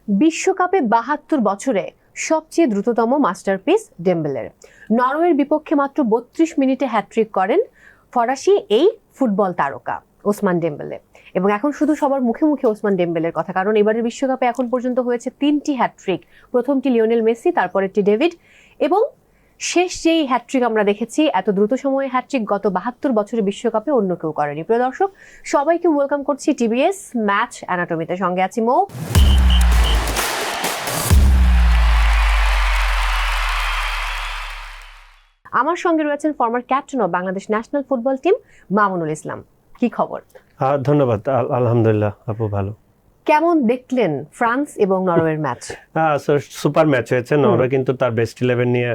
বিশ্বকাপে ৭২ বছরে সবচেয়ে দ্রুততম মাস্টারপিস ডেম্বেলের। নরওয়ের বিপক্ষে মাত্র ৩২ মিনিটে হ্যাট্রিক করেন ফরাসি এই ফুটবল তারকা ওসমান ডেম্বেলে। এবং এখন শুধু সবার মুখে মুখে ওসমান ডেম্বেলের কথা, কারণ এবারের বিশ্বকাপে এখন পর্যন্ত হয়েছে ৩টি হ্যাট্রিক। প্রথমটি লিওনেল মেসি, তারপরেরটি ডেভিড, এবং শেষ যেই হ্যাট্রিক আমরা দেখেছি এত দ্রুত সময়ে হ্যাট্রিক গত ৭২ বছরের বিশ্বকাপে অন্য কেউ করেনি। প্রিয় দর্শক, সবাইকে ওয়েলকাম করছি টিবিএস ম্যাচ অ্যানাটমিতে। সঙ্গে আছি মো। আমার সঙ্গে রয়েছেন former captain of Bangladesh national football team Mamunul Islam. কি খবর? ধন্যবাদ, আলহামদুলিল্লাহ আপু, ভালো। কেমন দেখলেন ফ্রান্স এবং নরওয়ের ম্যাচ? সুপার ম্যাচ হয়েছে। নরওয়ে কিন্তু তার বেস্ট 11 নিয়ে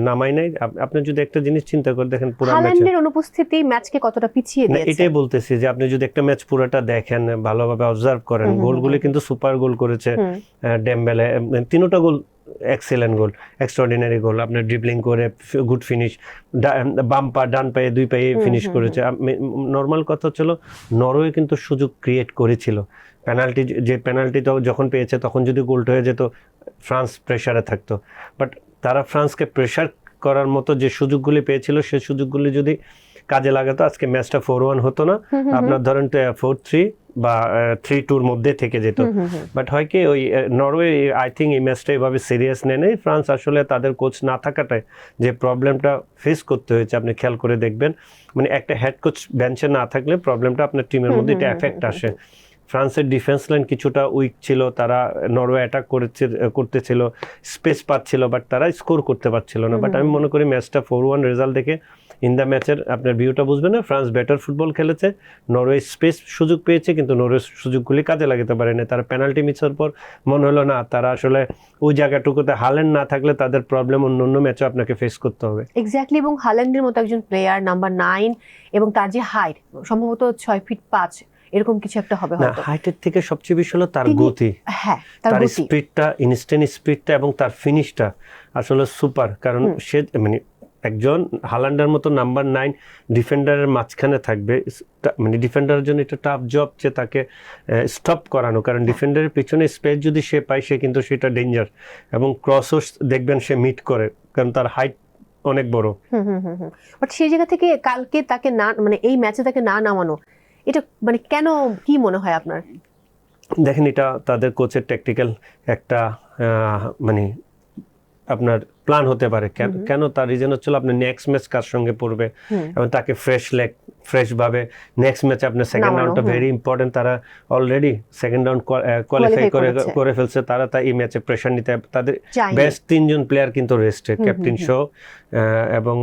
নামাই নাই। আপনি যদি একটা জিনিস চিন্তা করে দেখেন, পুরো হাল্যান্ডের অনুপস্থিতি ম্যাচকে কতটা পিছিয়ে দিয়েছে। এটাই বলতেছি যে আপনি যদি একটা ম্যাচ পুরোটা দেখেন, ভালোভাবে অবজার্ভ করেন, গোলগুলি কিন্তু সুপার গোল করেছে ডেম্বেলে। তিনটা গোল এক্সেলেন্ট গোল, এক্সট্রাঅর্ডিনারি গোল। আপনার ড্রিবলিং করে গুড ফিনিশ, বাম পা ডান পায়ে দুই পায়ে ফিনিশ করেছে। নর্মাল কথা ছিল, নরওয়ে কিন্তু সুযোগ ক্রিয়েট করেছিল। পেনাল্টি যখন পেয়েছে তখন যদি গোলটা হয়ে যেত, ফ্রান্স প্রেসারে থাকতো। বাট তারা ফ্রান্সকে প্রেসার করার মতো যে সুযোগগুলি পেয়েছিল, সেই সুযোগগুলি যদি কাজে লাগাতো, আজকে ম্যাচটা 4-1 হতো না। আপনার ধরেন 4-3 বা 3-2 মধ্যে থেকে যেত। বাট হয় কি, ওই নরওয়ে আই থিঙ্ক এই ম্যাচটা এভাবে সিরিয়াস নেয়। ফ্রান্স আসলে তাদের কোচ না থাকাটায় যে প্রবলেমটা ফেস করতে হয়েছে, আপনি খেয়াল করে দেখবেন। মানে একটা হেড কোচ বেঞ্চে না থাকলে প্রবলেমটা আপনার টিমের মধ্যে এটা এফেক্ট আসে। ফ্রান্সের ডিফেন্স লাইন কিছুটা উইক ছিল, তারা নরওয়ে অ্যাটাক করতেছিল, স্পেস পাচ্ছিল, বাট তারা স্কোর করতে পারছিল না। বাট আমি মনে করি ম্যাচটা 4-1 রেজাল্ট দেখে ইন দ্য ম্যাচের আপনার ভিউটা বুঝবেন না, ফ্রান্স বেটার ফুটবল খেলেছে। নরওয়ে স্পেস সুযোগ পেয়েছে, কিন্তু নরওয়ের সুযোগগুলি কাজে লাগাতে পারেনি। তারা পেনাল্টি মিসের পর মনে হলো না, তারা আসলে ওই জায়গাটুকুতে হাল্যান্ড না থাকলে তাদের প্রবলেম অন্য ম্যাচে আপনাকে ফেস করতে হবে। এক্স্যাক্টলি। এবং হাল্যান্ডের মতো একজন প্লেয়ার, নাম্বার 9, এবং তার যে হাইট সম্ভবত 6 ফিট 5 এরকম কিছু একটা হবে হয়তো। হাইটের থেকে সবচেয়ে বেশি হলো তার গতি, হ্যাঁ, তার স্পিডটা, ইনস্ট্যান্ট স্পিডটা এবং তার ফিনিশটা আসলে সুপার। কারণ সে মানে একজন হাল্যান্ডের মতো নাম্বার 9 ডিফেন্ডারের মাঝখানে থাকবে, মানে ডিফেন্ডারের জন্য এটা টাফ জব যে তাকে স্টপ করানো। কারণ ডিফেন্ডারের পিছনে স্পেস যদি সে পায়, সে কিন্তু সেটা ডেঞ্জার। এবং ক্রসও দেখবেন সে মিট করে, কারণ তার হাইট অনেক বড়। বাট সেই জায়গা থেকে কালকে তাকে না, মানে এই ম্যাচে তাকে না নামানো, এটা মানে কেন, কি মনে হয় আপনার? দেখেন, এটা তাদের কোচের ট্যাকটিক্যাল একটা মানে আপনার প্ল্যান হতে পারে। কেন তার রিজন হচ্ছিল, আপনার নেক্সট ম্যাচ কার সঙ্গে পড়বে এবং তাকে ফ্রেশ ভাবে নেক্সট ম্যাচে আপনার সেকেন্ড রাউন্ডটা ভেরি ইম্পর্টেন্ট। তারা অলরেডি সেকেন্ড রাউন্ড কোয়ালিফাই করে ফেলছে। তারা তাই এই ম্যাচে প্রেশার নিতে, তাদের বেস্ট 3 জন প্লেয়ার কিন্তু রেস্টে, ক্যাপ্টেন শো এবং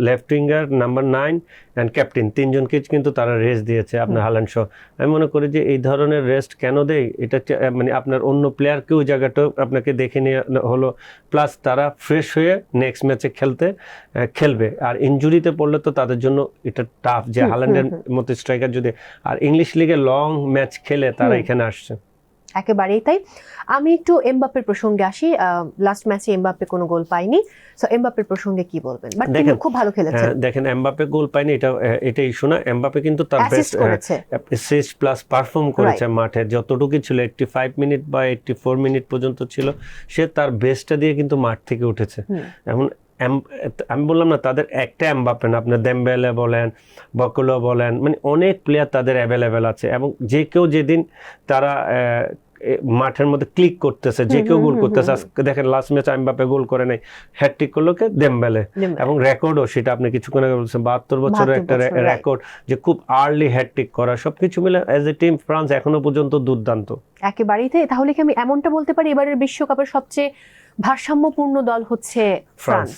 left winger number 9 and captain, 3 জনকে কিন্তু তারা রেস্ট দিয়েছে আপনার হাল্যান্ড শো। আমি মনে করি যে এই ধরনের রেস্ট কেন দেয়, এটা মানে আপনার অন্য প্লেয়ারকেও জায়গাটা আপনাকে দেখে নিয়ে হলো, প্লাস তারা ফ্রেশ হয়ে নেক্সট ম্যাচে খেলবে। আর ইনজুরিতে পড়লে তো তাদের জন্য এটা টাফ, যে হাল্যান্ডের মতো স্ট্রাইকার যদি আর ইংলিশ লিগে লং ম্যাচ খেলে তারা এখানে আসছে। একেবারেই তাই। আমি একটু এমবাপ্পের প্রসঙ্গে আসি। লাস্ট ম্যাচে এমবাপ্পে কোনো গোল পায়নি, সো এমবাপ্পের প্রসঙ্গে কি বলবেন? বাট তিনি খুব ভালো খেলেছেন। দেখেন, এমবাপ্পে গোল পায়নি এটা ইস্যু না। এমবাপ্পে কিন্তু তার বেস্ট অ্যাসিস্ট প্লাস পারফর্ম করেছে মাঠে, যতটুকু ছিল 85 মিনিট বা 84 মিনিট পর্যন্ত ছিল, সে তার বেস্টটা দিয়ে কিন্তু মাঠ থেকে উঠেছে। এখন আমি বললাম না, তাদের একটা এমবাপ্পে না, আপনার দেম্বেলে বলেন, বকলো বলেন, মানে অনেক প্লেয়ার তাদের অ্যাভেলেবেল আছে। এবং যে কেউ যেদিন তারা মাঠের মধ্যে ক্লিক করতেছে, যে কেউ গোল করতেছে। দেখেন লাস্ট ম্যাচ এমবাপ্পে গোল করে নাই, হ্যাটট্রিক করলো কে? দেম্বেলে। এবং রেকর্ডও সেটা আপনি কিছুক্ষণ আগে বলছেন, 72 বছরের একটা রেকর্ড, যে খুব আর্লি হ্যাটট্রিক করা। সবকিছু মিলে অ্যাজ এ টিম ফ্রান্স এখনো পর্যন্ত দুর্দান্ত। একেবারেই তাই। তাহলে কি আমি এমনটা বলতে পারি, এবারের বিশ্বকাপের সবচেয়ে ভারসাম্যপূর্ণ দল হচ্ছে ফ্রান্স?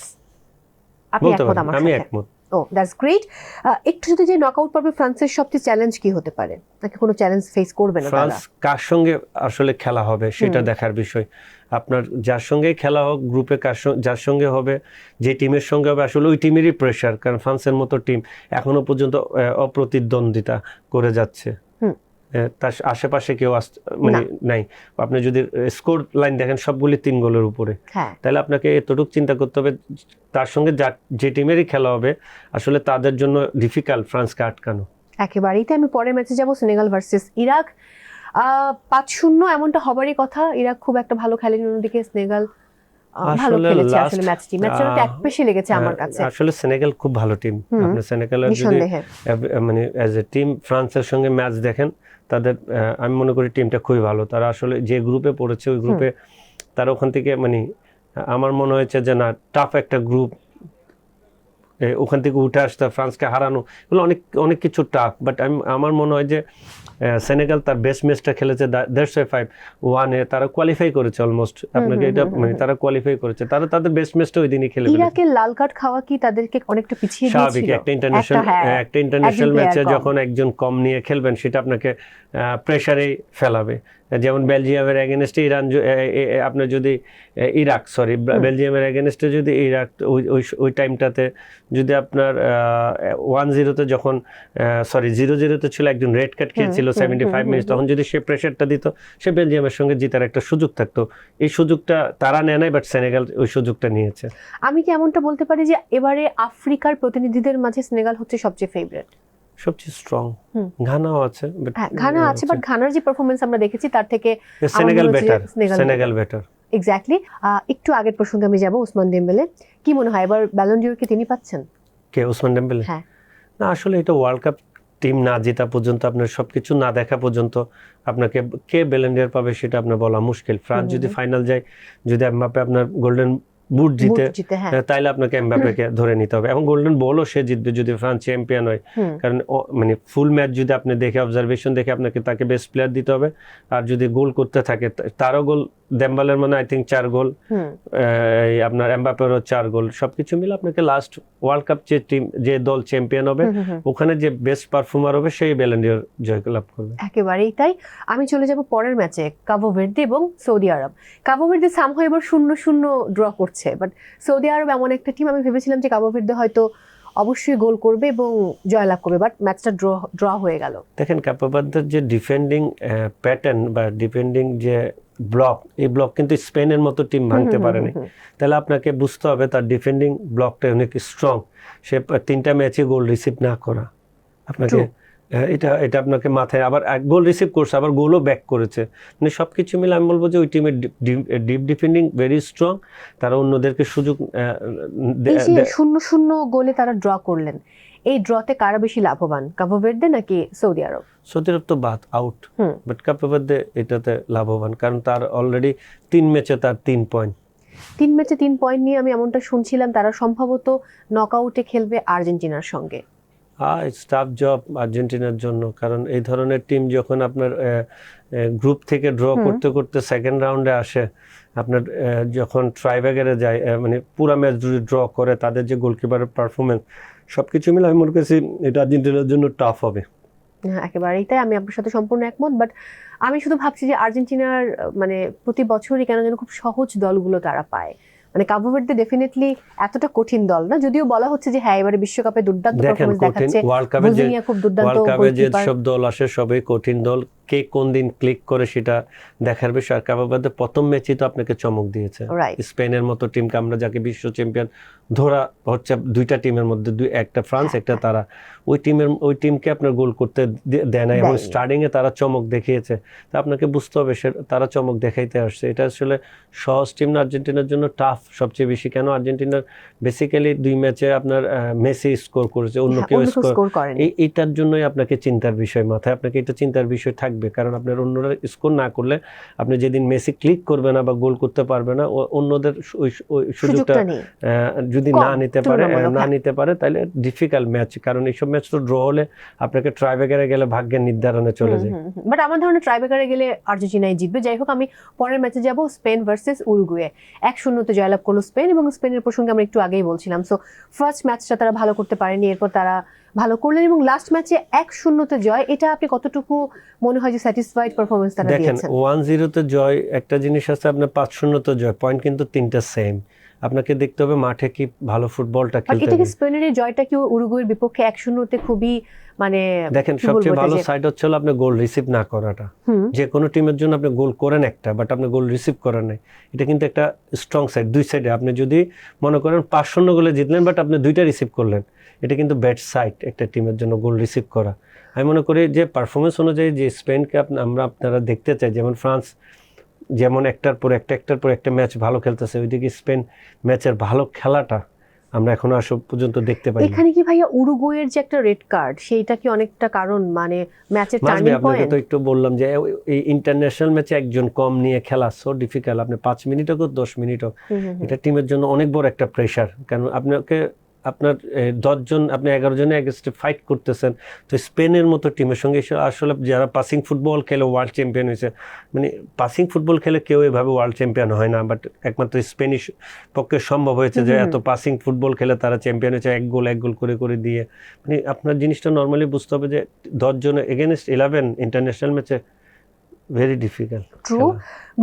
আপনি একমত আমার সাথে? আমি একমত। ও, দ্যাটস গ্রেট। একটু যদি যে নকআউট পর্বে ফ্রান্সের সবচেয়ে চ্যালেঞ্জ কি হতে পারে? নাকি কোনো চ্যালেঞ্জ ফেস করবে না? ফ্রান্স কার সঙ্গে আসলে খেলা হবে সেটা দেখার বিষয়। আপনার যার সঙ্গে খেলা হোক, গ্রুপে যার সঙ্গে হবে, যে টিমের সঙ্গে হবে, আসলে ওই টিমেরই প্রেশার। কারণ ফ্রান্সের মতো টিম এখনো পর্যন্ত অপ্রতিদ্বন্দ্বিতা করে যাচ্ছে, তার আশেপাশে কেউ মানে নাই। আপনি যদি স্কোর লাইন দেখেন, সবগুলি 3 গোলের উপরে, তাহলে আপনাকে এতটুকু চিন্তা করতে হবে, তার সঙ্গে যে টিমেরই খেলা হবে আসলে তাদের জন্য ডিফিকাল্ট ফ্রান্সকে আটকানো। একেবারেই তাই। আমি পরের ম্যাচে যাব, সেনেগাল ভার্সেস ইরাক। 5-0 এমনটা হবারই কথা। ইরাক খুব একটা ভালো খেলেনি, অন্যদিকে সেনেগাল ভালো আসলে খেলেছে last, আসলে ম্যাচটা এক পেশে লেগেছে আমার কাছে আসলে সেনেগাল খুব ভালো টিম। আপনি সেনেগালের যদি নিঃসন্দেহে। মানে অ্যাজ এ টিম ফ্রান্সের সঙ্গে ম্যাচ দেখেন, তাদের আমি মনে করি টিমটা খুবই ভালো। তারা আসলে যে গ্রুপে পড়েছে ওই গ্রুপে তারা ওখান থেকে মানে আমার মনে হয়েছে যে না, টাফ একটা গ্রুপ, ওখান থেকে উঠে আসতে ফ্রান্সকে হারানো, এগুলো অনেক অনেক কিছু টাফ। বাট আমার মনে হয় যে সেনেগাল তার বেস্ট ম্যাচটা খেলেছে, 5-1-এ তারা কোয়ালিফাই করেছে অলমোস্ট। আপনাকে এটা মানে তারা কোয়ালিফাই করেছে, তারা তাদের বেস্ট ম্যাচটা ওই দিনই খেলে ফেলেছে। ইরাকের লাল কার্ড খাওয়া কি তাদেরকে অনেকটা পিছিয়ে স্বাভাবিক, দিয়েছিল? একটা ইন্টারন্যাশনাল ম্যাচে যখন একজন কম নিয়ে খেলবেন সেটা আপনাকে প্রেসারেই ফেলাবে। যেমন বেলজিয়ামের এগেনস্টে আপনার যদি বেলজিয়ামের এগেনস্টে যদি ইরাক ওই টাইমটাতে যদি আপনার 1-0-তে যখন 0-0-তে ছিল, একজন রেড কার্ড খেয়েছিল 75 মিনিট, তখন যদি সে প্রেসারটা দিত, সে বেলজিয়ামের সঙ্গে জেতার একটা সুযোগ থাকতো। এই সুযোগটা তারা নেয় নাই, বাট সেনেগাল ওই সুযোগটা নিয়েছে। আমি কি এমনটা বলতে পারি যে এবারে আফ্রিকার প্রতিনিধিদের মাঝে সেনেগাল হচ্ছে সবচেয়ে ফেভারিট, সবচেয়ে স্ট্রং? ঘানাও আছে, ঘানা আছে, বাট ঘানার যে পারফরমেন্স আমরা দেখেছি তার থেকে সেনেগাল বেটার। এক্স্যাক্টলি। একটু আগের প্রসঙ্গে আমি যাব, ওসমান ডেম্বেলে। কি মনে হয় এবার ব্যালন ডিওর কি তিনি পাচ্ছেন? কে, ওসমান ডেম্বেলে? হ্যাঁ, না, আসলে এটা ওয়ার্ল্ড কাপ টিম না জেতা পর্যন্ত, আপনার সবকিছু না দেখা পর্যন্ত আপনাকে কে ব্যালন ডিওর পাবে সেটা আপনার বলা মুশকিল। ফ্রান্স যদি ফাইনাল যায়, যদি এমবাপ্পে আপনার গোল্ডেন বুট জিতে, তাইলে আপনাকে এমবাপ্পেকে ধরে নিতে হবে, এবং গোল্ডেন বলও সে জিতবে যদি ফ্রান্স চ্যাম্পিয়ন হয়। কারণ মানে ফুল ম্যাচ যদি আপনি দেখে, অবজারভেশন দেখে, আপনাকে তাকে বেস্ট প্লেয়ার দিতে হবে। আর যদি গোল করতে থাকে, তারও গোল, দেম্বালের মানে আই থিঙ্ক 4 গোল, আপনার এমবাপ্পেরও 4 গোল, সবকিছু মিলে আপনাকে লাস্ট ওয়ার্ল্ড কাপ যে দল চ্যাম্পিয়ন হবে, ওখানে যে বেস্ট পারফর্মার হবে সেই ব্যালন ডিওর জয় লাভ করবে। একেবারেই তাই। আমি চলে যাব পরের ম্যাচে, কাবো ভের্দে এবং সৌদি আরব। কাবো ভের্দে সামহাও এবার 0-0 ড্র করছে, বাট সৌদি আরব এমন একটা টিম, আমি ভেবেছিলাম যে কাবো ভের্দে হয়তো অবশ্যই গোল করবে এবং জয়লাভ করবে, বাট ম্যাচটা ড্র হয়ে গেল। দেখেন কাবো ভের্দের যে ডিফেন্ডিং প্যাটার্ন বা ডিফেন্ডিং যে ব্লক, এই ব্লক কিন্তু স্পেনের মতো টিম ভাঙতে পারেনি। তাহলে আপনাকে বুঝতে হবে তার ডিফেন্ডিং ব্লকটা অনেক স্ট্রং। সে 3টা ম্যাচে গোল রিসিভ না করা, আপনাকে এটা আপনাকে মাথায়, আবার গোল রিসিভ করছে, আবার গোলও ব্যাক করেছে, মানে সবকিছু মিলে আমি বলবো যে ওই টিমের ডিপ ডিফেন্ডিং ভেরি স্ট্রং। তারা অন্যদেরকে সুযোগ 0-0 গোলে তারা ড্র করলেন। এই ড্রতে কারা বেশি লাভবান, কাবো ভের্দে নাকি সৌদি আরব? সৌদি আরব তো বাদ আউট, বাট কাবো ভের্দে এটাতে লাভবান, কারণ তার অলরেডি 3 ম্যাচে তার 3 পয়েন্ট। 3 ম্যাচে 3 পয়েন্ট নিয়ে আমি এমনটা শুনছিলাম তারা সম্ভবত নকআউটে খেলবে আর্জেন্টিনার সঙ্গে। স্টাফ জব আর্জেন্টিনার জন্য, কারণ এই ধরনের টিম যখন আপনার গ্রুপ থেকে ড্র করতে করতে সেকেন্ড রাউন্ডে আসে, আপনার যখন ট্রাইব্রেকারে যায়, মানে পুরা ম্যাচ যদি ড্র করে, তাদের যে গোলকিপারের পারফরমেন্স সবকিছু মিলে আমি মনে করছি এটা আর্জেন্টিনার জন্য টাফ হবে। একেবারেই তাই, আমি আপনার সাথে সম্পূর্ণ একমত। বাট আমি শুধু ভাবছি যে আর্জেন্টিনার মানে প্রতি বছরই কেন যেন খুব সহজ দলগুলো তারা পায়। মানে কাবো ভের্দে ডেফিনেটলি এতটা কঠিন দল না, যদিও বলা হচ্ছে যে হ্যাঁ এবারে বিশ্বকাপে দুর্দান্ত পারফরম্যান্স দেখাচ্ছে, ওয়ার্ল্ড কাপে যে সব দল আসে সবই কঠিন দল, কে কোন দিন ক্লিক করে সেটা দেখার বিষয়। আর কাবো ভের্দে প্রথম ম্যাচই তো আপনাকে চমক দিয়েছে, স্পেনের মতো টিমকে, আমরা যাকে বিশ্ব চ্যাম্পিয়ন ধরা হচ্ছে 2টা টিমের মধ্যে, একটা ফ্রান্স একটা তারা, ওই টিমকে আপনার গোল করতে দেয় না, এবং স্টার্টিং এ তারা চমক দেখিয়েছে। তা আপনাকে বুঝতে হবে তারা চমক দেখাইতে আসছে। এটা আসলে সহজ টিম না, আর্জেন্টিনার জন্য টাফ সবচেয়ে বেশি। কেন, আর্জেন্টিনার বেসিক্যালি 2 ম্যাচে আপনার মেসি স্কোর করেছে, অন্য কেউ স্কোর করেনি। এইটার জন্যই আপনাকে চিন্তার বিষয়, মাথায় আপনাকে এটা চিন্তার বিষয় থাকবে, কারণ আপনার অন্যরা স্কোর না করলে, আপনি যেদিন মেসি ক্লিক করবে না বা গোল করতে পারবে না, অন্যদের ওই সুযোগটা যদি না নিতে পারে তাহলে ডিফিকাল্ট ম্যাচ। কারণ এইসব ম্যাচ তো ড্র হলে আপনাকে ট্রাইব্রেকারে গেলে ভাগ্যের নির্ধারণে চলে যায়। বাট আমার ধারণা ট্রাইব্রেকারে গেলে আর্জেন্টিনাই জিতবে। যাই হোক, আমি পরের ম্যাচে যাব, স্পেন ভার্সেস উরুগুয়ে। 1-0 জয়লাভ করলো স্পেন, এবং স্পেনের প্রসঙ্গে আমরা একটু আগেই বলছিলাম। সো ফার্স্ট ম্যাচটা তারা ভালো করতে পারেনি, এরপর তারা ভালো করলেন, এবং লাস্ট ম্যাচে 1-0 জয়। এটা আপনি কতটুকু মনে হয় যে স্যাটিসফাইড পারফরম্যান্স তারা দিয়েছেন? দেখেন 1-0 জয় একটা জিনিস আছে, আপনার 5-0 জয়, পয়েন্ট কিন্তু 3টা সেম। আপনাকে দেখতে হবে মাঠে কি ভালো ফুটবলটা খেলতে হবে। স্পেনের জয়টা কি উরুগুয়ের বিপক্ষে 1-0 খুবই মানে, দেখেন সবচেয়ে ভালো সাইড হচ্ছে আপনি গোল রিসিভ না করাটা। যে কোনো টিমের জন্য আপনি গোল করেন একটা, বাট আপনি গোল রিসিভ করেন নাই, এটা কিন্তু একটা স্ট্রং সাইড। 2 সাইডে আপনি যদি মনে করেন 5-0 গোলে জিতলেন, বাট আপনি 2টা রিসিভ করলেন, এটা কিন্তু ব্যাড সাইট একটা টিমের জন্য গোল রিসিভ করা। আমি মনে করি যে পারফরমেন্স অনুযায়ী যে স্পেনকে আপনারা দেখতে চাই, যেমন ফ্রান্স যেমন একটার পর একটা ম্যাচ ভালো খেলতেছে, ওইদিকে স্পেন ম্যাচের ভালো খেলাটা আমরা এখনো আজ পর্যন্ত দেখতে পাই। এখানে কি ভাইয়া উরুগুয়ের যে একটা রেড কার্ড সেইটা কি অনেকটা কারণ, মানে ম্যাচের টার্নিং আপনাকে পয়েন্ট? তো একটু বললাম যে এই ইন্টারন্যাশনাল ম্যাচে একজন কম নিয়ে খেলা সো ডিফিকাল্ট। আপনি 5 মিনিট হোক 10 মিনিট হোক, এটা টিমের জন্য অনেক বড় একটা প্রেশার। কারণ আপনার 10 জন, আপনি 11 জনের এগেইনস্টে ফাইট করতেছেন। তো স্পেনের মতো টিমের সঙ্গে আসলে যারা পাসিং ফুটবল খেলে ওয়ার্ল্ড চ্যাম্পিয়ন হয়েছে, মানে পাসিং ফুটবল খেলে কেউ এভাবে ওয়ার্ল্ড চ্যাম্পিয়ন হয় না, বাট একমাত্র স্পেনিশ পক্ষে সম্ভব হয়েছে যে এত পাসিং ফুটবল খেলে তারা চ্যাম্পিয়ন হয়েছে এক গোল করে দিয়ে। মানে আপনার জিনিসটা নর্মালি বুঝতে হবে যে 10 জন এগেইনস্ট 11 ইন্টারন্যাশনাল ম্যাচে very difficult. True.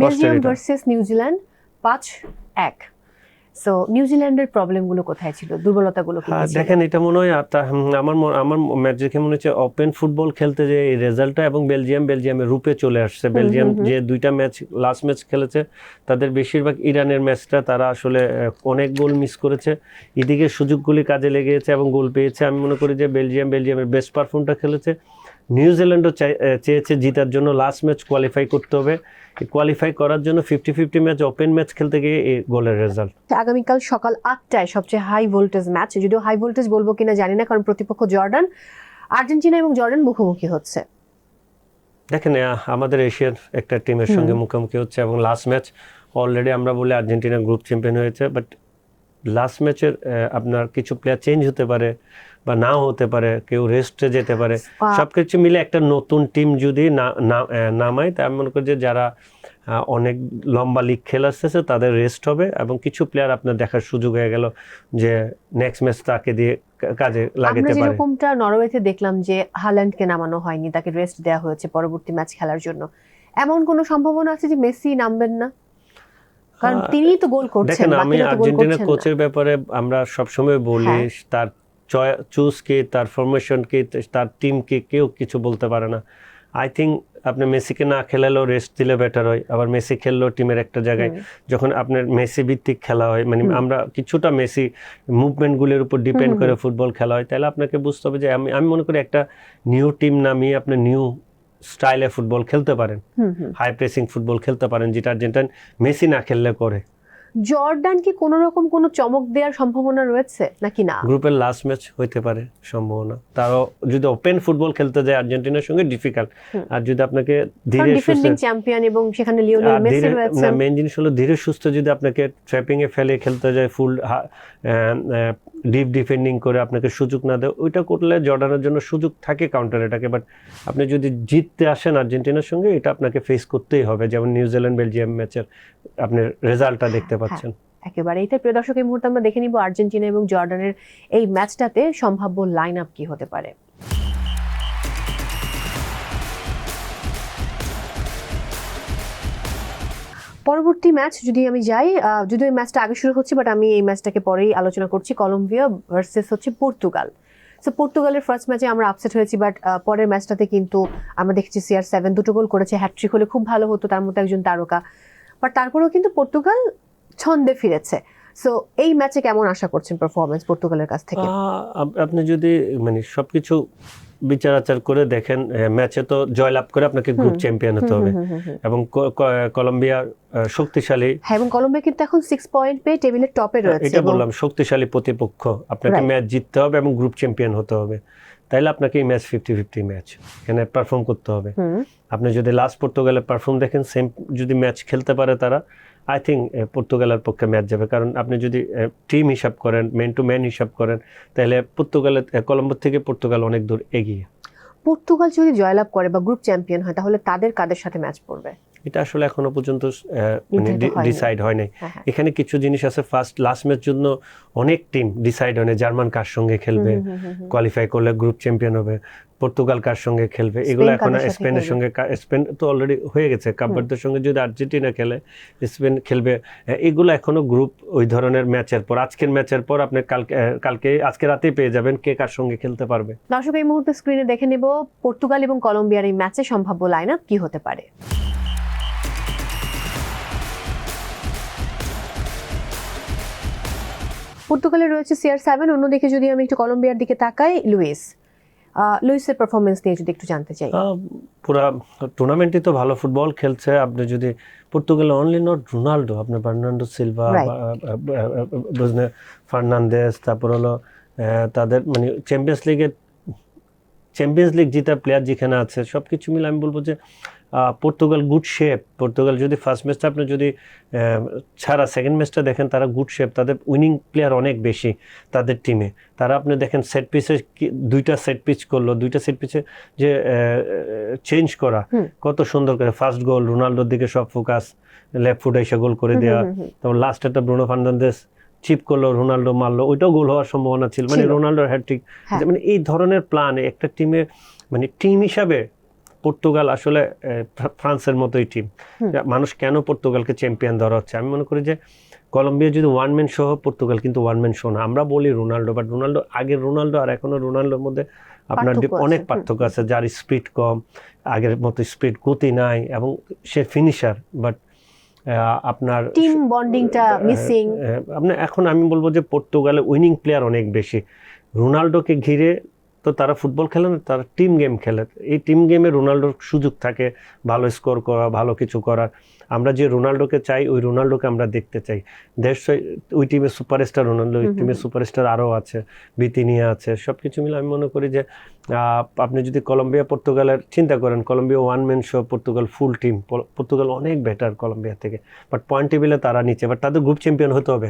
Belgium versus New Zealand 5-1। So নিউজিল্যান্ডের প্রবলেমগুলো কোথায় ছিল, দুর্বলতাগুলো কি ছিল? দেখেন, এটা মনে হয় আমার ম্যাচ দেখে মনে হচ্ছে ওপেন ফুটবল খেলতে যে এই রেজাল্টটা, এবং বেলজিয়ামের রূপে চলে আসছে। বেলজিয়াম যে 2টা ম্যাচ লাস্ট ম্যাচ খেলেছে, তাদের বেশিরভাগ ইরানের ম্যাচটা তারা আসলে অনেক গোল মিস করেছে, এদিকে সুযোগগুলি কাজে লেগেছে এবং গোল পেয়েছে। আমি মনে করি যে বেলজিয়ামের বেস্ট পারফর্মটা খেলেছে। নিউজিল্যান্ডও চেয়েছে জিতার জন্য, লাস্ট ম্যাচ কোয়ালিফাই করতে হবে। কোয়ালিফাই করার জন্য 50-50 ম্যাচ, ওপেন ম্যাচ খেলতে গিয়ে এই গোলের রেজাল্ট। আগামীকাল সকাল 8টায় সবচেয়ে হাই ভোল্টেজ ম্যাচ, যদিও হাই ভোল্টেজ বলবো কিনা জানি না, কারণ প্রতিপক্ষ জর্ডান। আর্জেন্টিনা এবং জর্ডান মুখোমুখি হচ্ছে। দেখেন, আমাদের এশিয়ার একটা টিমের সঙ্গে মুখোমুখি হচ্ছে, এবং লাস্ট ম্যাচ অলরেডি আমরা বলি আর্জেন্টিনা গ্রুপ চ্যাম্পিয়ন হয়েছে, বাট লাস্ট ম্যাচের আপনার কিছু প্লেয়ার চেঞ্জ হতে পারে বা নাও হতে পারে, কেউ রেস্টে যেতে পারে। সবকিছু মিলে একটা নতুন টিম যদি নামায়, তা আমি মনে করি যে যারা অনেক লম্বা লিগ খেলে আসতেছে তাদের রেস্ট হবে, এবং কিছু প্লেয়ার আপনার দেখার সুযোগ হয়ে গেল যে নেক্সট ম্যাচ তাকে দিয়ে কাজে লাগাতে পারে। আমরা যেরকমটা নরওয়েতে দেখলাম যে হাল্যান্ডকে নামানো হয়নি, তাকে রেস্ট দেওয়া হয়েছে পরবর্তী ম্যাচ খেলার জন্য। এমন কোনো সম্ভাবনা আছে যে মেসি নামবেন না? কারণ তিনিই তো গোল করছেন। দেখেন, আমি আর্জেন্টিনা কোচের ব্যাপারে আমরা সবসময় বলি তার চুজ কি, তার ফরমেশন কি, তার টিম কি, কেউ কিছু বলতে পারে না। আই থিঙ্ক আপনি মেসিকে না খেলালেও রেস্ট দিলে বেটার হয়, আবার মেসি খেললেও টিমের একটা জায়গায় যখন আপনার মেসি ভিত্তিক খেলা হয়, মানে আমরা কিছুটা মেসি মুভমেন্টগুলোর উপর ডিপেন্ড করে ফুটবল খেলা হয়, তাহলে আপনাকে বুঝতে হবে যে আমি মনে করি একটা নিউ টিম নামিয়ে আপনি নিউ স্টাইলে ফুটবল খেলতে পারেন, হাই প্রেসিং ফুটবল খেলতে পারেন, যেটা আর্জেন্টিনা মেসি না খেললে করে। জর্ডান কি কোনো রকম কোনো চমক দেওয়ার সম্ভাবনা রয়েছে নাকি না? গ্রুপের লাস্ট ম্যাচ হইতে পারে সম্ভাবনা, তারও যদি ওপেন ফুটবল খেলতে যায় আর্জেন্টিনার সঙ্গে ডিফিকাল্ট। আর যদি আপনাকে ধীরে ডিফেন্ডিং চ্যাম্পিয়ন এবং সেখানে লিওনেল মেসি রয়েছে, মেইন জিনিস হলো ধীরে সুস্থ যদি আপনাকে ট্র্যাপিং এ ফেলে খেলতে যায়, ফুল ডিপ ডিফেন্ডিং করে আপনাকে সুযোগ না দেয়, ওইটা করলে জর্ডানের জন্য সুযোগ থাকে কাউন্টার এটাকে। বাট আপনি যদি জিততে আসেন আর্জেন্টিনার সঙ্গে, এটা আপনাকে ফেস করতেই হবে, যেমন নিউজিল্যান্ড বেলজিয়াম ম্যাচের আপনি রেজাল্টটা দেখতে পাচ্ছেন। একেবারে। এইটা প্রিয় দর্শক, এই মুহূর্তে আমরা দেখে নিব আর্জেন্টিনা এবং জর্ডানের এই ম্যাচটাতে সম্ভাব্য লাইন আপ কি হতে পারে। পরবর্তী ম্যাচ যদি আমি যাই, যদিও এই ম্যাচটা আগে শুরু হচ্ছে, বাট আমি এই ম্যাচটাকে পরেই আলোচনা করছি। কলম্বিয়া ভার্সেস হচ্ছে পর্তুগাল। সো পর্তুগালের ফার্স্ট ম্যাচে আমরা আপসেট হয়েছি, বাট পরের ম্যাচটাতে কিন্তু আমরা দেখেছি CR7 2টো গোল করেছে। হ্যাটট্রিক হলে খুব ভালো হতো, তার মধ্যে একজন তারকা। বাট তারপরেও কিন্তু পর্তুগাল ছন্দে ফিরেছে। সো এই ম্যাচে কেমন আশা করছেন পারফরমেন্স পর্তুগালের কাছ থেকে? আপনি যদি মানে সবকিছু বিচার আচার করে দেখেন, ম্যাচে তো জয়লাভ করে আপনাকে গ্রুপ চ্যাম্পিয়ন হতে হবে, এবং কলম্বিয়া শক্তিশালী। হ্যাঁ, এবং কলম্বিয়া কিন্তু এখন 6 পয়েন্ট পেয়ে টেবিলের টপে রয়েছে। এটা বললাম, শক্তিশালী প্রতিপক্ষ, আপনাকে ম্যাচ জিততে হবে এবং গ্রুপ চ্যাম্পিয়ন হতে হবে। তাইলে আপনাকে এই ম্যাচ 50-50 ম্যাচ এখানে পারফর্ম করতে হবে। আপনি যদি লাস্ট পর্তুগালের পারফর্ম দেখেন, সেম যদি ম্যাচ খেলতে পারে তারা, আই থিঙ্ক পর্তুগালের পক্ষে ম্যাচ যাবে। কারণ আপনি যদি টিম হিসাব করেন, ম্যান টু ম্যান হিসাব করেন, তাহলে কলম্বোর থেকে পর্তুগাল অনেক দূর এগিয়ে। পর্তুগাল যদি জয়লাভ করে বা গ্রুপ চ্যাম্পিয়ন হয়, তাহলে কাদের সাথে ম্যাচ পড়বে? এটা আসলে এখনো পর্যন্ত ডিসাইড হয় নাই। এখানে কিছু জিনিস আছে, লাস্ট ম্যাচ জন্য অনেক টিম ডিসাইড হয় না। জার্মান কার সঙ্গে খেলবে, কোয়ালিফাই করলে গ্রুপ চ্যাম্পিয়ন হবে, পর্তুগাল কার সঙ্গে খেলবে, এগুলো এখন স্পেনের সঙ্গে, স্পেন তো অলরেডি হয়ে গেছে, কাপভার্দের সঙ্গে যদি আর্জেন্টিনা খেলে, স্পেন খেলবে। এগুলো এখনো গ্রুপ ওই ধরনের ম্যাচের পর, আজকের ম্যাচের পর আপনি আজকে রাতেই পেয়ে যাবেন কে কার সঙ্গে খেলতে পারবে। দর্শক, এই মুহূর্তে স্ক্রিনে দেখে নেব পর্তুগাল এবং কলম্বিয়ার এই ম্যাচে সম্ভাব্য লাইন আপ কি হতে পারে। পর্তুগালে রয়েছে CR7, অন্যদিকে যদি আমি একটু কলম্বিয়ার দিকে তাকাই, লুইসের পারফরমেন্স নিয়ে যদি একটু জানতে চাই। পুরা টুর্নামেন্টই তো ভালো ফুটবল খেলছে। আপনি যদি পর্তুগালে অনলি নট রোনাল্ডো, আপনার বার্নার্ডো সিলভা, ফার্নান্দেস, তারপর হলো তাদের মানে চ্যাম্পিয়ন্স লিগ জিতা প্লেয়ার যেখানে আছে সব কিছু মিলে আমি বলবো যে পর্তুগাল গুড শেপ। পর্তুগাল যদি ফার্স্ট ম্যাচটা আপনি যদি ছাড়া সেকেন্ড ম্যাচটা দেখেন, তারা গুড শেপ, তাদের উইনিং প্লেয়ার অনেক বেশি তাদের টিমে। তারা আপনি দেখেন সেট পিসে দুইটা সেট পিচ করলো, দুইটা সেট পিচে যে চেঞ্জ করা কত সুন্দর করে। ফার্স্ট গোল রোনাল্ডোর দিকে সব ফোকাস, লেফট ফুটে এসে গোল করে দেওয়া। তারপর লাস্ট একটা ব্রুনো ফার্নান্দেস চিপ করলো, রোনাল্ডো মারলো, ওইটাও গোল হওয়ার সম্ভাবনা ছিল, মানে রোনাল্ডোর হ্যাটট্রিক। মানে এই ধরনের প্ল্যান একটা টিমে, মানে টিম হিসাবে পর্তুগাল আসলে ফ্রান্সের মতোই টিম। মানুষ কেন পর্তুগালকে চ্যাম্পিয়ন ধরা হচ্ছে, আমি মনে করি যে কলম্বিয়া যদি ওয়ান ম্যান শো, পর্তুগাল কিন্তু ওয়ান ম্যান শো না। আমরা বলি রোনাল্ডো, বাট রোনাল্ডো আগের রোনাল্ডো আর এখনো রোনাল্ডোর মধ্যে আপনার অনেক পার্থক্য আছে। যার স্পিড কম, আগের মতো স্পিড গতি নাই, এবং সে ফিনিশার, বাট আপনার টিম বন্ডিংটা মিসিং। আপনি এখন আমি বলবো যে পর্তুগালে উইনিং প্লেয়ার অনেক বেশি। রোনাল্ডোকে ঘিরে তো তারা ফুটবল খেলে না, তারা টিম গেম খেলে। এই টিম গেমে রোনাল্ডোর সুযোগ থাকে ভালো স্কোর করা, ভালো কিছু করার। আমরা যে রোনাল্ডোকে চাই, ওই রোনাল্ডোকে আমরা দেখতে চাই। ওই টিমে সুপারস্টার রোনাল্ডো, ওই টিমে সুপারস্টার আরও আছে, বিতিনিয়া আছে, সব কিছু মিলে আমি মনে করি যে আপনি যদি কলম্বিয়া পর্তুগালের চিন্তা করেন, Colombia one man show, Portugal full team. Portugal অনেক বেটার কলম্বিয়া থেকে, বাট পয়েন্ট টেবিলে তারা নিচে, বাট তাদের গ্রুপ চ্যাম্পিয়ন হতে হবে।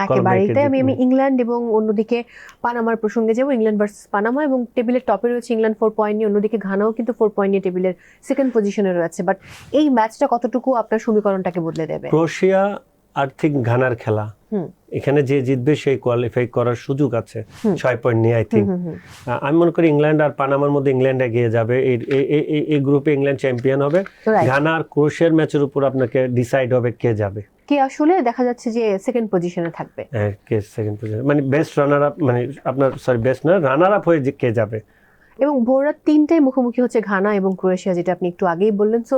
একেবারেই তাই। আমি ইংল্যান্ড এবং অন্যদিকে পানামার প্রসঙ্গে যাবো। ইংল্যান্ড ভার্সেস পানামা, এবং টেবিলের টপে রয়েছে ইংল্যান্ড 4 পয়েন্ট নিয়ে, অন্যদিকে ঘানাও কিন্তু 4 পয়েন্ট নিয়ে টেবিলের সেকেন্ড পজিশনে রয়েছে। বাট এই ম্যাচটা কতটুকু আপনার সমীকরণটাকে বদলে দেবে? ক্রোয়েশিয়া আর্থিক ঘানার খেলা, এখানে যে জিতবে সেই কোয়ালিফাই করার সুযোগ আছে 6 পয়েন্ট নিয়ে। আই থিঙ্ক আমি মনে করি ইংল্যান্ড আর পানামার মধ্যে ইংল্যান্ড এগিয়ে যাবে। এই গ্রুপে ইংল্যান্ড চ্যাম্পিয়ন হবে। ঘানা আর ক্রোয়েশিয়ার ম্যাচের উপর আপনাকে ডিসাইড হবে কে যাবে, কে আসলে দেখা যাচ্ছে যে সেকেন্ড পজিশনে থাকবে। হ্যাঁ, কে সেকেন্ড পজিশন, মানে বেস্ট রানার আপ, মানে আপনার বেস্ট না, রানার আপ হয়ে কে যাবে। এবং ভোররাত 3টায় মুখোমুখি হচ্ছে ঘানা এবং ক্রোয়েশিয়া, যেটা আপনি একটু আগেই বললেন। সো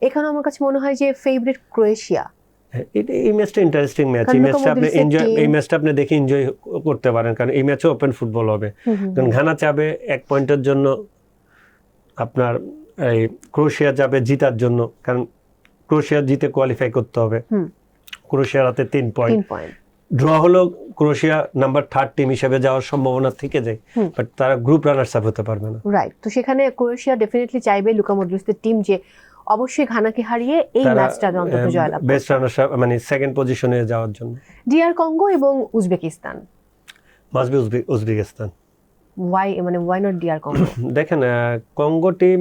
এখানে আমার কাছে মনে হয় যে ফেভারিট ক্রোয়েশিয়া। এই ম্যাচটা ইন্টারেস্টিং ম্যাচ। এই ম্যাচটা আপনি দেখে এনজয় করতে পারেন, কারণ এই ম্যাচে ওপেন ফুটবল হবে। কারণ ঘানা চাবে 1 পয়েন্টের জন্য, আপনার এই ক্রোয়েশিয়া যাবে জিতার জন্য, কারণ ক্রোয়েশিয়া জিতে কোয়ালিফাই করতে হবে। ক্রোয়েশিয়ার হাতে 3 পয়েন্ট। ড্র হলো ক্রোয়েশিয়া নাম্বার 3 টিম হিসেবে যাওয়ার সম্ভাবনা থেকে যায়, বাট তারা গ্রুপ রানার্স আপ হতে পারবে না। রাইট। তো সেখানে ক্রোয়েশিয়া ডেফিনেটলি চাইবে লুকা মডরিচের টিম যে অবশ্যই ঘানাকে হারিয়ে এই ম্যাচটা অন্তত জয়লাভ, বেস্ট রানার্স আপ, মানে সেকেন্ড পজিশনে যাওয়ার জন্য। ডিআর কঙ্গো এবং Uzbekistan, must be Uzbekistan. Why not DR Congo? দেখেন, Congo team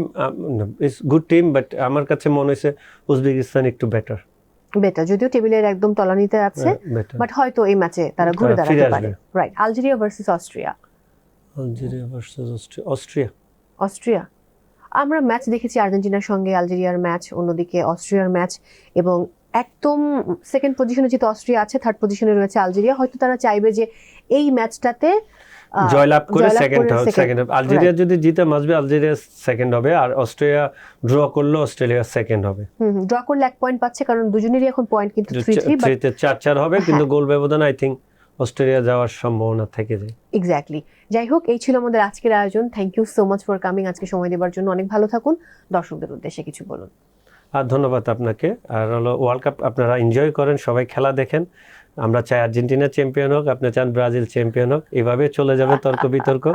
is good team, but আমার কাছে মনে হয়েছে উজবেকিস্তান একটু বেটার, যদিও টেবিলের একদম তলানিতে আছে, বাট হয়তো এই ম্যাচে তারা ঘুরে দাঁড়াতে পারে। Right. Algeria versus Austria. Austria আমরা ম্যাচ দেখেছি, আর্জেন্টিনার সঙ্গে আলজেরিয়ার ম্যাচ, অন্যদিকে অস্ট্রিয়ার ম্যাচ, এবং একদম সেকেন্ড পজিশনে যেহেতু অস্ট্রিয়া আছে, থার্ড পজিশনে রয়েছে আলজেরিয়া। হয়তো তারা চাইবে যে এই ম্যাচটাতে জয়লাভ করে সেকেন্ড হবে। আলজেরিয়া যদি জিতে মাসবে আলজেরিয়া সেকেন্ড হবে, আর অস্ট্রিয়া ড্র করলে অস্ট্রেলিয়া সেকেন্ড হবে। ড্র করলে 1 পয়েন্ট পাচ্ছে, কারণ দুজনেরই এখন পয়েন্ট কিন্তু 3-3 4-4 হবে, কিন্তু গোল ব্যবধান আই থিঙ্ক অস্ট্রেলিয়া যাওয়ার সম্ভাবনা থেকে যায়। এক্স্যাক্টলি। যাই হোক, এই ছিল আমাদের আজকের আয়োজন। Thank you so much for coming, আজকে সময় দেওয়ার জন্য। অনেক ভালো থাকুন। দর্শকদের উদ্দেশ্যে কিছু বলুন। আর ধন্যবাদ আপনাকে। আর হলো ওয়ার্ল্ড কাপ আপনারা এনজয় করেন, সবাই খেলা দেখেন। আমরা চাই আর্জেন্টিনা চ্যাম্পিয়ন হোক, আপনি চান ব্রাজিল চ্যাম্পিয়ন হোক, এভাবে চলে যাবে তর্ক বিতর্ক।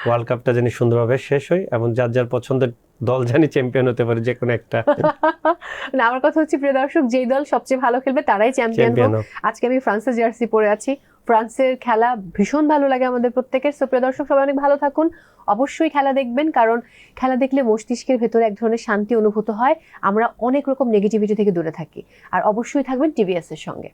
ওয়ার্ল্ড কাপটা জানি সুন্দরভাবে শেষ হয়, এবং যার যার পছন্দের দল জানি চ্যাম্পিয়ন হতে পারে, যে কোনো একটা। না, আমার কথা হচ্ছে প্রিয় দর্শক, যেই দল সবচেয়ে ভালো খেলবে তারাই চ্যাম্পিয়ন হোক। আজকে আমি ফ্রান্সের জার্সি পরে আছি। ফ্রান্সের খেলা ভীষণ ভালো লাগে আমাদের প্রত্যেকের। সো প্রিয় দর্শক, সবাই অনেক ভালো থাকুন। অবশ্যই খেলা দেখবেন, কারণ খেলা দেখলে মস্তিষ্কের ভেতরে এক ধরনের শান্তি অনুভূত হয়। আমরা অনেক রকম নেগেটিভিটি থেকে দূরে থাকি। আর অবশ্যই থাকবেন টিভিএস এর সঙ্গে।